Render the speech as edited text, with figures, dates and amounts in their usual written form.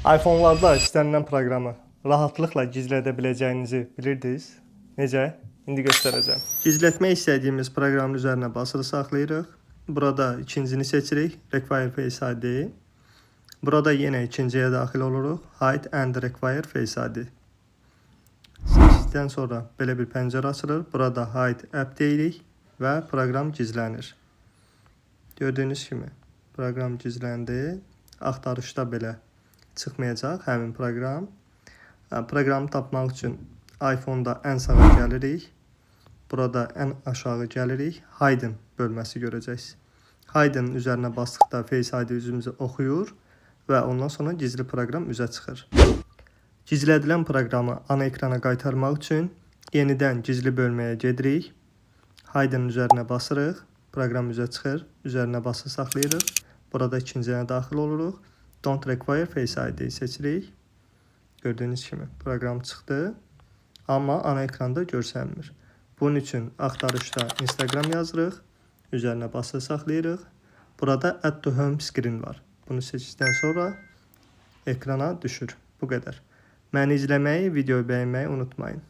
iPhone'larda istənilən proqramı rahatlıqla gizlədə biləcəyinizi bilirdiniz. Necə? İndi göstərəcəm. Gizlətmək istədiyimiz proqramın üzərinə basılı saxlayırıq. Burada ikincini seçirik. Require Face ID. Burada yenə ikinciyə daxil oluruq. Hide and Require Face ID. Seçdikdən sonra belə bir pəncərə açılır. Burada Hide App deyirik və proqram gizlənir. Gördüyünüz kimi proqram gizləndi. Axtarışda belə çıxmayacaq həmin proqram. Proqramı tapmaq üçün iPhone-da ən sağa gəlirik. Burada ən aşağı gəlirik. Hidden bölməsi görəcəksiniz. Hidden üzərinə basdıqda Face ID üzümüzü oxuyur və ondan sonra gizli proqram üzə çıxır. Gizlədilən proqramı ana ekrana qaytarmaq üçün yenidən gizli bölməyə gedirik. Hidden üzərinə basırıq. Proqram üzə çıxır. Üzərinə basılı saxlayırıq. Burada ikinciyə daxil oluruq. Don't Require Face ID seçirik. Gördüyünüz kimi proqram çıxdı. Amma ana ekranda görsənmir. Bunun üçün axtarışda Instagram yazırıq. Üzərinə basılı saxlayırıq. Burada Add to Home Screen var. Bunu seçdikdən sonra ekrana düşür. Bu qədər. Məni izləməyi, videoyu bəyənməyi unutmayın.